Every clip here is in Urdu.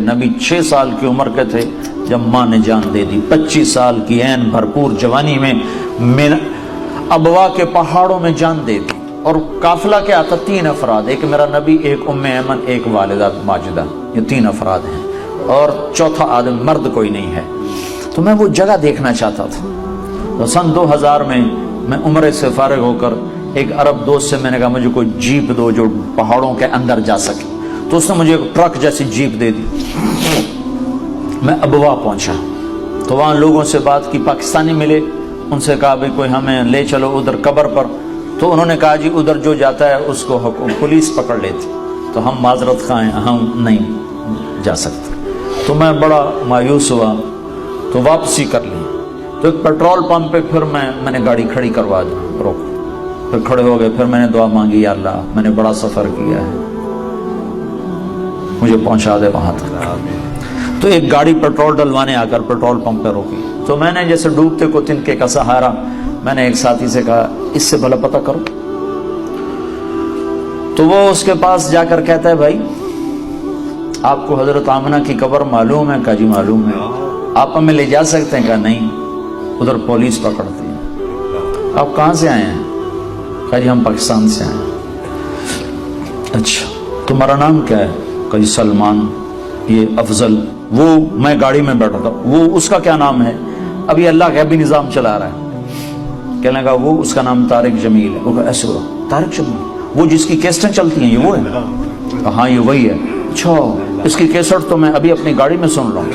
نبی 6 سال کی عمر کے تھے جب ماں نے جان دے دی. 25 سال کی عین بھرپور جوانی میں ابوا کے پہاڑوں میں جان دے دی. اور قافلہ کیا آتا؟ 3 افراد، ایک میرا نبی، ایک ام ایمن، ایک والدہ ماجدہ، یہ 3 افراد ہیں، اور چوتھا آدم مرد کوئی نہیں ہے. تو میں وہ جگہ دیکھنا چاہتا تھا. تو سن 2000 میں عمرے سے فارغ ہو کر ایک عرب دوست سے میں نے کہا مجھے کوئی جیپ دو جو پہاڑوں کے اندر جا سکے. تو اس نے مجھے ایک ٹرک جیسی جیپ دے دی. میں ابوا پہنچا تو وہاں لوگوں سے بات کی، پاکستانی ملے، ان سے کہا بھئی کوئی ہمیں لے چلو ادھر قبر پر. تو انہوں نے کہا جی ادھر جو جاتا ہے اس کو پولیس پکڑ لیتی، تو ہم معذرت خواہ ہیں، ہم نہیں جا سکتے. تو میں بڑا مایوس ہوا، تو واپسی کر لی. تو ایک پیٹرول پمپ پہ پھر میں نے گاڑی کھڑی کروا دی، روک، پھر کھڑے ہو گئے. پھر میں نے دعا مانگی، یا اللہ میں نے بڑا سفر کیا ہے، مجھے پہنچا دے وہاں تک. تو ایک گاڑی پیٹرول ڈلوانے آ کر پیٹرول پمپ پہ روکی. تو میں نے جیسے ڈوبتے کو تنکے کا سہارا، میں نے ایک ساتھی سے کہا اس سے بھلا پتہ کرو. تو وہ اس کے پاس جا کر کہتا ہے بھائی آپ کو حضرت آمنہ کی قبر معلوم ہے؟ کہا جی معلوم ہے. آپ ہمیں لے جا سکتے ہیں؟ کہا نہیں، ادھر پولیس پکڑتی ہے. آپ کہاں سے آئے ہیں؟ کہا جی ہم پاکستان سے آئے ہیں. اچھا تمہارا نام کیا ہے؟ کہا جی سلمان. یہ افضل. وہ میں گاڑی میں بیٹھا تھا، وہ اس کا کیا نام ہے؟ ابھی اللہ غیبی نظام چلا رہا ہے. کہنے لگا وہ اس کا نام طارق جمیل ہے. وہ کہا ایسے ہوا طارق جمیل، وہ جس کی کیسٹیں چلتی ہیں یہ وہ ہے؟ ہاں یہ وہی ہے. اچھا اس کی کیسٹ تو میں ابھی اپنی گاڑی میں سن رہا ہوں.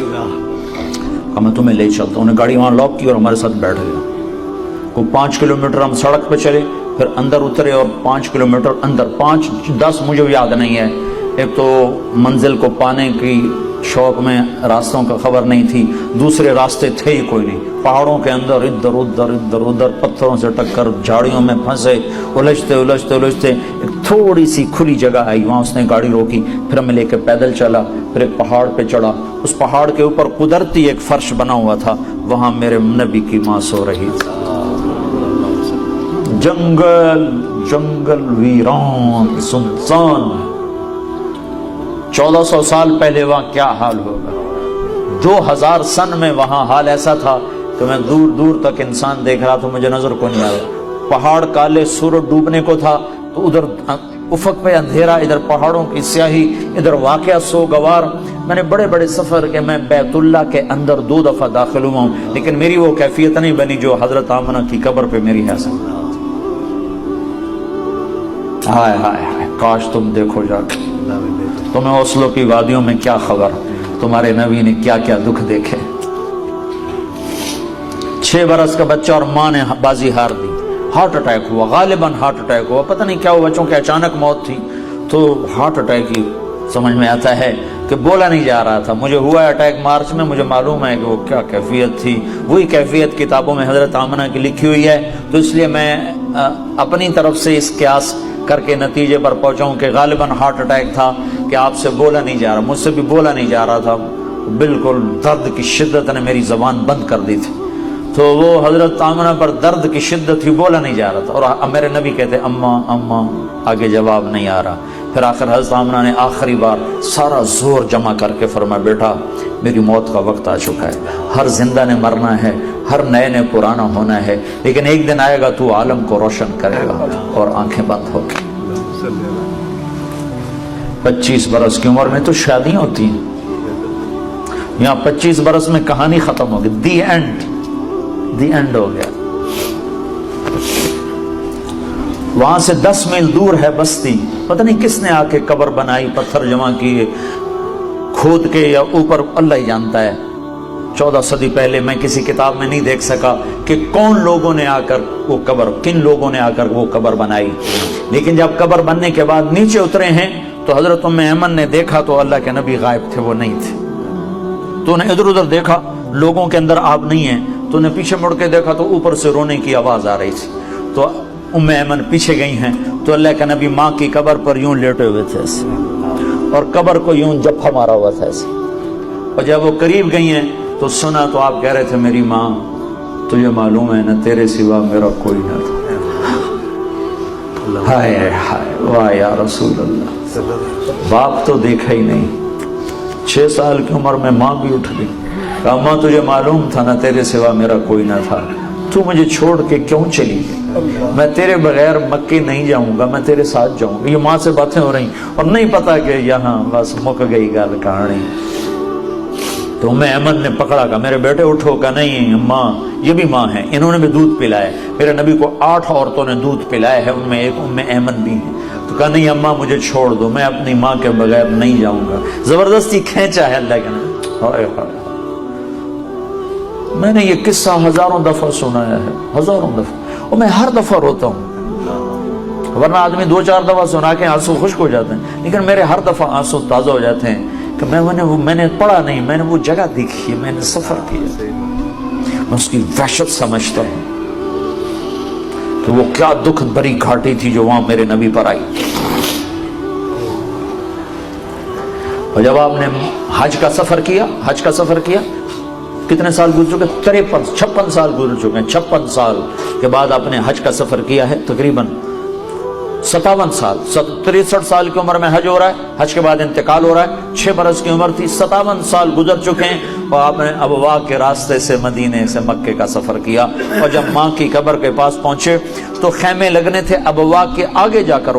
کہا میں تمہیں لے چلتا ہوں. انہیں گاڑی وہاں لاک کی اور ہمارے ساتھ بیٹھ گیا. کو 5 کلومیٹر ہم سڑک پہ چلے، پھر اندر اترے اور 5 کلومیٹر اندر، 5-10 مجھے یاد نہیں ہے. ایک تو منزل کو پانے کی شوق میں راستوں کا خبر نہیں تھی، دوسرے راستے تھے ہی کوئی نہیں. پہاڑوں کے اندر ادھر ادھر پتھروں سے ٹکر، جھاڑیوں میں پھنسے، الجھتے ایک تھوڑی سی کھلی جگہ آئی، وہاں اس نے گاڑی روکی. پھر ہمیں لے کے پیدل چلا، پھر ایک پہاڑ پہ چڑھا. اس پہاڑ کے اوپر قدرتی ایک فرش بنا ہوا تھا، وہاں میرے نبی کی ماں سو رہی تھی. جنگل ویران سنسان. 1400 سال پہلے وہاں کیا حال ہوگا؟ 2000 سن میں وہاں حال ایسا تھا کہ میں دور دور تک انسان دیکھ رہا تھا، مجھے نظر کو نہیں آیا. پہاڑ کالے، سورج ڈوبنے کو تھا، تو ادھر افق پہ اندھیرا، ادھر پہاڑوں کی سیاہی، ادھر واقعہ سوگوار. میں نے بڑے بڑے سفر کے، میں بیت اللہ کے اندر 2 دفعہ داخل ہوا ہوں، لیکن میری وہ کیفیت نہیں بنی جو حضرت آمنہ کی قبر پہ میری ہے. ہائے ہائے ہائے، کاش تم دیکھو جا کے. تمہیں اوسلو کی وادیوں میں کیا خبر، تمہارے نبی نے کیا کیا دکھ دیکھے. 6 برس کا بچہ اور ماں نے بازی ہار دی. ہارٹ اٹیک ہوا، غالباً ہارٹ اٹیک ہوا، پتہ نہیں کیا ہوا، بچوں کی اچانک موت تھی. تو ہارٹ اٹیک ہی سمجھ میں آتا ہے کہ بولا نہیں جا رہا تھا. مجھے ہوا اٹیک مارچ میں، مجھے معلوم ہے کہ وہ کیا کیفیت تھی. وہی کیفیت کتابوں میں حضرت آمنہ کی لکھی ہوئی ہے. تو اس لیے میں اپنی طرف سے اس قیاس کر کے نتیجے پر پہنچاؤں کہ غالباً ہارٹ اٹیک تھا، کہ آپ سے بولا نہیں جا رہا، مجھ سے بھی بولا نہیں جا رہا تھا. بالکل درد کی شدت نے میری زبان بند کر دی تھی. تو وہ حضرت آمنہ پر درد کی شدت تھی، بولا نہیں جا رہا تھا. اور میرے نبی کہتے اماں اماں، آگے جواب نہیں آ رہا. پھر آخر حضرت آمنہ نے آخری بار سارا زور جمع کر کے فرمایا بیٹا میری موت کا وقت آ چکا ہے. ہر زندہ نے مرنا ہے، ہر نئے نے پرانا ہونا ہے، لیکن ایک دن آئے گا تو عالم کو روشن کرے گا. اور آنکھیں بند ہو گئی. 25 برس کی عمر میں تو شادیاں ہوتی ہیں، یہاں 25 برس میں کہانی ختم ہو گئی. دی اینڈ ہو گیا. وہاں سے 10 میل دور ہے بستی. پتہ نہیں کس نے آ کے قبر بنائی، پتھر جمع کیے کھود کے یا اوپر، اللہ ہی جانتا ہے. 14 صدی پہلے میں کسی کتاب میں نہیں دیکھ سکا کہ کون لوگوں نے آ کر وہ قبر، کن لوگوں نے آ کر وہ قبر بنائی. لیکن جب قبر بننے کے بعد نیچے اترے ہیں تو حضرت ام ایمن نے دیکھا تو اللہ کے نبی غائب تھے، وہ نہیں تھے. تو انہیں ادھر ادھر دیکھا، لوگوں کے اندر آپ نہیں ہیں. تو انہیں پیچھے مڑ کے دیکھا تو اوپر سے رونے کی آواز آ رہی تھی. تو ام ایمن پیچھے گئی ہیں تو اللہ کے نبی ماں کی قبر پر یوں لیٹے ہوئے تھے ایسے، اور قبر کو یوں جپھا مارا ہوا تھا ایسے. اور جب وہ قریب گئی ہیں تو سنا تو آپ کہہ رہے تھے میری ماں تجھے معلوم ہے نہ تیرے سوا میرا کوئی نہ تھا. ہائے ہائے واہ یا رسول اللہ، باپ تو دیکھا ہی نہیں. 6 سال کی عمر میں ماں بھی اٹھ گئی. کہا ماں تجھے معلوم تھا نا تیرے سوا میرا کوئی نہ تھا, تو مجھے چھوڑ کے کیوں چلی گئی؟ میں تیرے بغیر مکے نہیں جاؤں گا, میں تیرے ساتھ جاؤں گا. یہ ماں سے باتیں ہو رہی اور نہیں پتا کہ یہاں بس مک گئی گل کہانی. تو ایمن نے پکڑا, کہا میرے بیٹے اٹھو. کہا نہیں ماں, یہ بھی ماں ہے, انہوں نے بھی دودھ پلایا. میرے نبی کو 8 عورتوں نے دودھ پلایا ہے, ان میں ایک ایمن بھی ہے. تو کہا نہیں اماں مجھے چھوڑ دو, میں اپنی ماں کے بغیر نہیں جاؤں گا. زبردستی کھینچا ہے اللہ کے نبی. ہائے ہائے, میں نے یہ قصہ ہزاروں دفعہ سنایا ہے, ہزاروں دفعہ, اور میں ہر دفعہ روتا ہوں. ورنہ آدمی 2-4 دفعہ سنا کے آنسو خشک ہو جاتے ہیں, لیکن میرے ہر دفعہ آنسو تازہ ہو جاتے ہیں کہ میں نے پڑھا نہیں, میں نے وہ جگہ دیکھی, میں نے سفر کیا, میں اس کی وحشت سمجھتا ہوں کہ وہ کیا دکھ بری گھاٹی تھی جو وہاں میرے نبی پر آئی. اور جب آپ نے حج کا سفر کیا, کتنے سال گزر چکے؟ 56 سال گزر چکے ہیں. 56 سال کے بعد آپ نے حج کا سفر کیا ہے. تقریباً 57 سال, 63 سال کی عمر میں حج ہو رہا ہے, حج کے بعد انتقال ہو رہا ہے. 6 برس کی عمر تھی, 57 سال گزر چکے ہیں, اور آپ نے ابوا کے راستے سے مدینے سے مکے کا سفر کیا. اور جب ماں کی قبر کے پاس پہنچے تو خیمے لگنے تھے ابوا کے آگے جا کر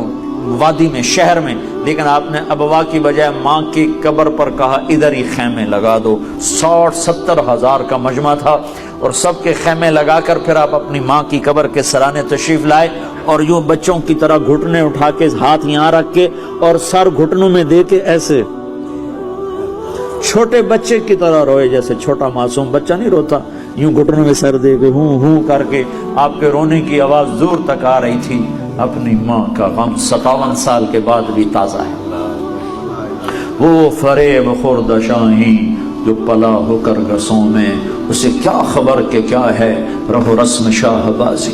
وادی میں, شہر میں, لیکن آپ نے ابوا کی بجائے ماں کی قبر پر کہا ادھر ہی خیمے لگا دو. 60-70 ہزار کا مجمع تھا, اور سب کے خیمے لگا کر پھر آپ اپنی ماں کی قبر کے سرانے تشریف لائے, اور یوں بچوں کی طرح گھٹنے اٹھا کے ہاتھ یہاں رکھ کے اور سر گھٹنوں میں دے کے ایسے چھوٹے بچے کی طرح روئے, جیسے چھوٹا معصوم بچہ نہیں روتا, یوں گھٹنوں میں سر دے کے ہوں ہوں کر کے آپ کے رونے کی آواز دور تک آ رہی تھی. اپنی ماں کا غم 57 سال کے بعد بھی تازہ ہے. وہ فریب خورد شاہین جو پلا ہو کر گسوں میں, اسے کیا خبر کہ کیا ہے رہو رسم شاہ بازی.